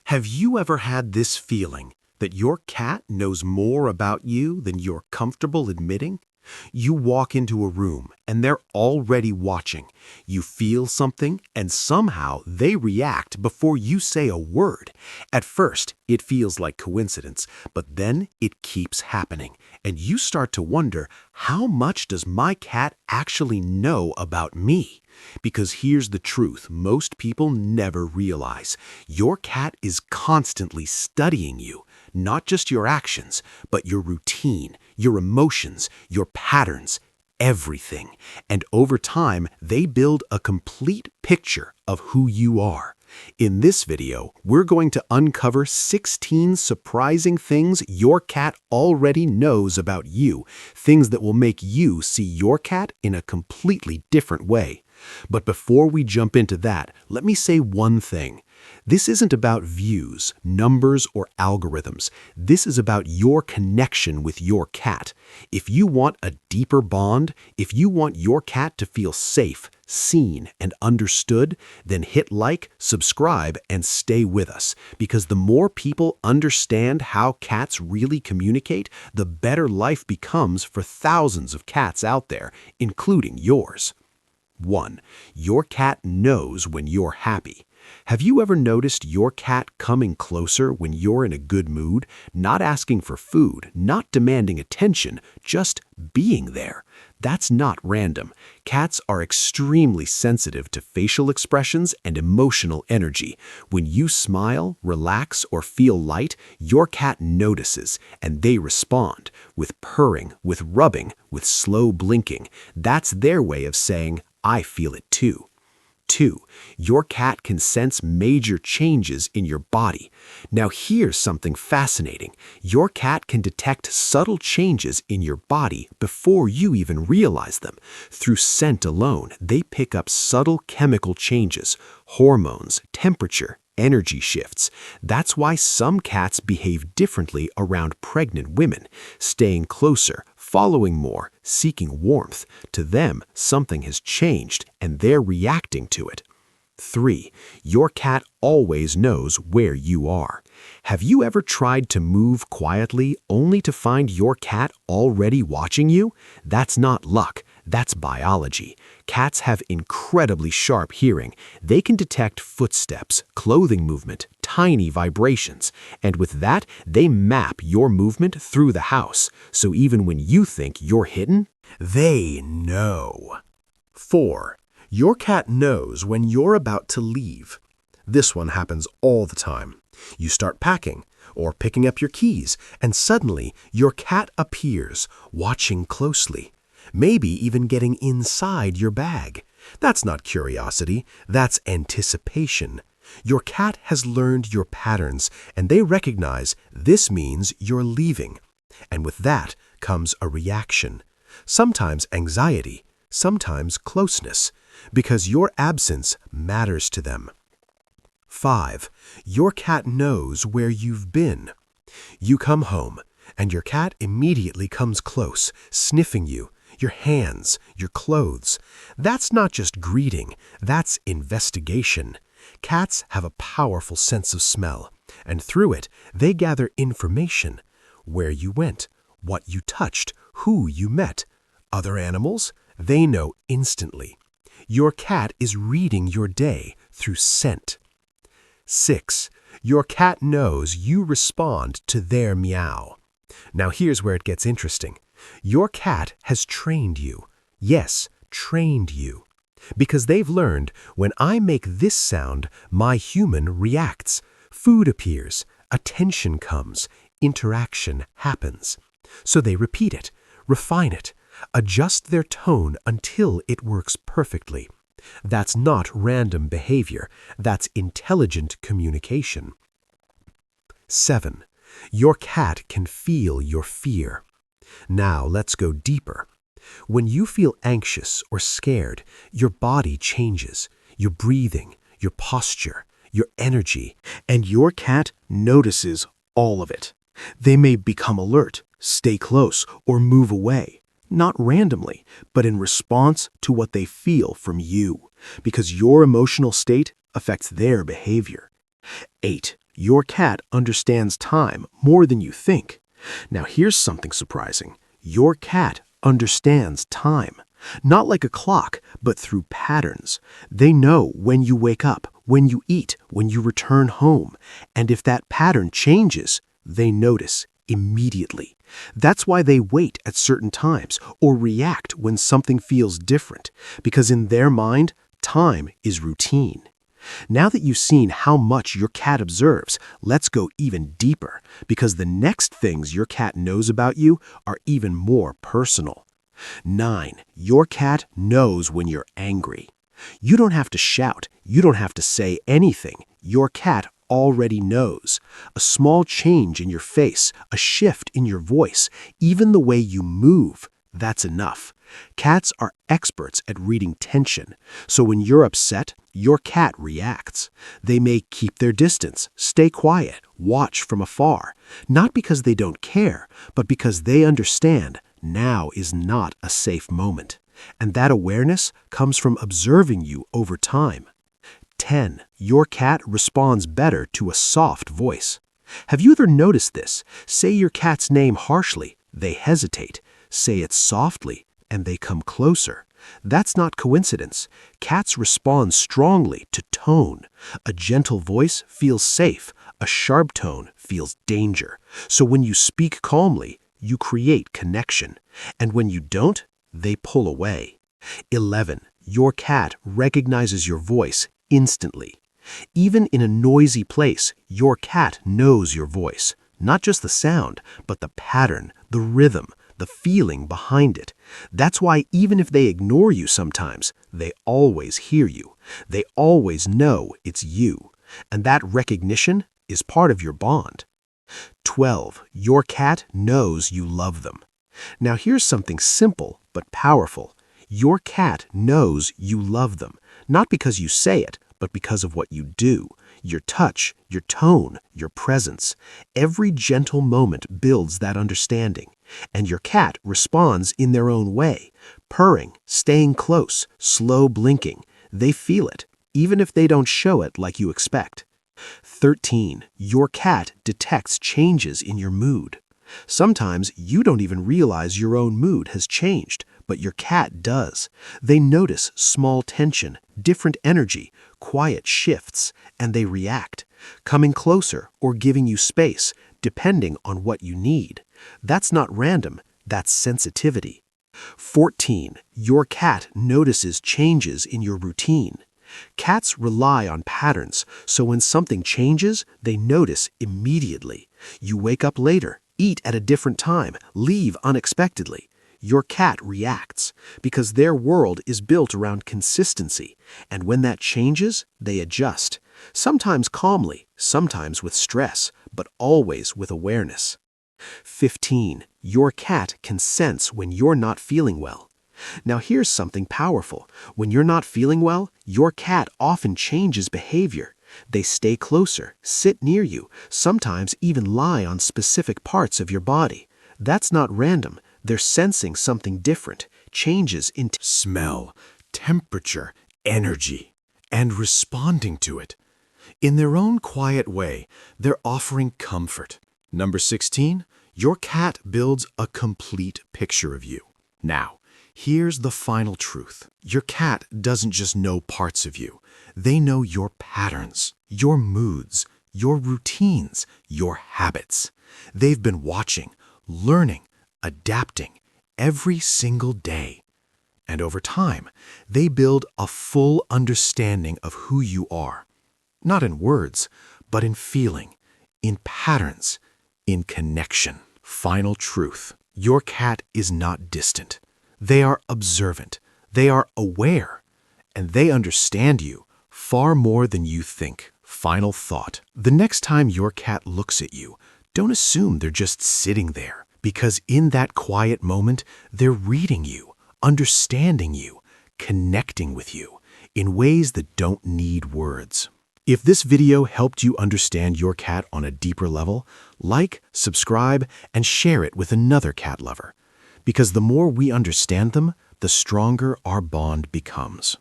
Have you ever had this feeling that your cat knows more about you than you're comfortable admitting? You walk into a room and they're already watching. You feel something and somehow they react before you say a word. At first, it feels like coincidence, but then it keeps happening. And you start to wonder, how much does my cat actually know about me? Because here's the truth most people never realize. Your cat is constantly studying you, not just your actions, but your routine, your emotions, your patterns, everything. And over time, they build a complete picture of who you are. In this video, we're going to uncover 16 surprising things your cat already knows about you, things that will make you see your cat in a completely different way. But before we jump into that, let me say one thing. This isn't about views, numbers, or algorithms. This is about your connection with your cat. If you want a deeper bond, if you want your cat to feel safe, seen, and understood, then hit like, subscribe, and stay with us. Because the more people understand how cats really communicate, the better life becomes for thousands of cats out there, including yours. 1. Your cat knows when you're happy. Have you ever noticed your cat coming closer when you're in a good mood, not asking for food, not demanding attention, just being there? That's not random. Cats are extremely sensitive to facial expressions and emotional energy. When you smile, relax, or feel light, your cat notices, and they respond with purring, with rubbing, with slow blinking. That's their way of saying, I feel it too. 2. Your cat can sense major changes in your body. Now here's something fascinating. Your cat can detect subtle changes in your body before you even realize them. Through scent alone, they pick up subtle chemical changes, hormones, temperature, energy shifts. That's why some cats behave differently around pregnant women, staying closer, following more, seeking warmth. To them, something has changed, and they're reacting to it. 3. Your cat always knows where you are. Have you ever tried to move quietly only to find your cat already watching you? That's not luck. That's biology. Cats have incredibly sharp hearing. They can detect footsteps, clothing movement, tiny vibrations. And with that, they map your movement through the house. So even when you think you're hidden, they know. 4. Your cat knows when you're about to leave. This one happens all the time. You start packing or picking up your keys, and suddenly your cat appears, watching closely. Maybe even getting inside your bag. That's not curiosity, that's anticipation. Your cat has learned your patterns, and they recognize this means you're leaving. And with that comes a reaction. Sometimes anxiety, sometimes closeness, because your absence matters to them. 5. Your cat knows where you've been. You come home, and your cat immediately comes close, sniffing you, your hands, your clothes. That's not just greeting, that's investigation. Cats have a powerful sense of smell, and through it, they gather information. Where you went, what you touched, who you met. Other animals, they know instantly. Your cat is reading your day through scent. 6. Your cat knows you respond to their meow. Now here's where it gets interesting. Your cat has trained you. Yes, trained you. Because they've learned when I make this sound, my human reacts. Food appears, attention comes, interaction happens. So they repeat it, refine it, adjust their tone until it works perfectly. That's not random behavior, that's intelligent communication. 7. Your cat can feel your fear. Now let's go deeper. When you feel anxious or scared, your body changes, your breathing, your posture, your energy, and your cat notices all of it. They may become alert, stay close, or move away. Not randomly, but in response to what they feel from you, because your emotional state affects their behavior. 8. your cat understands time more than you think. Now here's something surprising. Your cat understands time. Not like a clock, but through patterns. They know when you wake up, when you eat, when you return home. And if that pattern changes, they notice immediately. That's why they wait at certain times or react when something feels different, because in their mind, time is routine. Now that you've seen how much your cat observes, let's go even deeper, because the next things your cat knows about you are even more personal. 9. Your cat knows when you're angry. You don't have to shout. You don't have to say anything. Your cat already knows. A small change in your face, a shift in your voice, even the way you move, that's enough. Cats are experts at reading tension, so when you're upset, your cat reacts. They may keep their distance, stay quiet, watch from afar, not because they don't care, but because they understand now is not a safe moment. And that awareness comes from observing you over time. 10. Your cat responds better to a soft voice. Have you ever noticed this? Say your cat's name harshly, they hesitate. Say it softly, and they come closer. That's not coincidence. Cats respond strongly to tone. A gentle voice feels safe. A sharp tone feels danger. So when you speak calmly, you create connection. And when you don't, they pull away. 11. Your cat recognizes your voice instantly. Even in a noisy place, your cat knows your voice. Not just the sound, but the pattern, the rhythm, the feeling behind it. That's why even if they ignore you sometimes, they always hear you. They always know it's you. And that recognition is part of your bond. 12. Your cat knows you love them. Now here's something simple but powerful. Your cat knows you love them, not because you say it, but because of what you do. Your touch, your tone, your presence. Every gentle moment builds that understanding. And your cat responds in their own way, purring, staying close, slow blinking. They feel it, even if they don't show it like you expect. 13. Your cat detects changes in your mood. Sometimes you don't even realize your own mood has changed, but your cat does. They notice small tension, different energy, quiet shifts, and they react, coming closer or giving you space, depending on what you need. That's not random, that's sensitivity. 14. Your cat notices changes in your routine. Cats rely on patterns, so when something changes, they notice immediately. You wake up later, eat at a different time, leave unexpectedly. Your cat reacts because their world is built around consistency, and when that changes, they adjust. Sometimes calmly, sometimes with stress, but always with awareness. 15. Your cat can sense when you're not feeling well. Now here's something powerful. When you're not feeling well, your cat often changes behavior. They stay closer, sit near you, sometimes even lie on specific parts of your body. That's not random. They're sensing something different, changes in smell, temperature, energy, and responding to it. In their own quiet way, they're offering comfort. Number 16, your cat builds a complete picture of you. Now, here's the final truth. Your cat doesn't just know parts of you. They know your patterns, your moods, your routines, your habits. They've been watching, learning, adapting every single day. And over time, they build a full understanding of who you are. Not in words, but in feeling, in patterns, in connection. Final truth. Your cat is not distant. They are observant. They are aware. And they understand you far more than you think. Final thought. The next time your cat looks at you, don't assume they're just sitting there. Because in that quiet moment, they're reading you, understanding you, connecting with you in ways that don't need words. If this video helped you understand your cat on a deeper level, like, subscribe, and share it with another cat lover. Because the more we understand them, the stronger our bond becomes.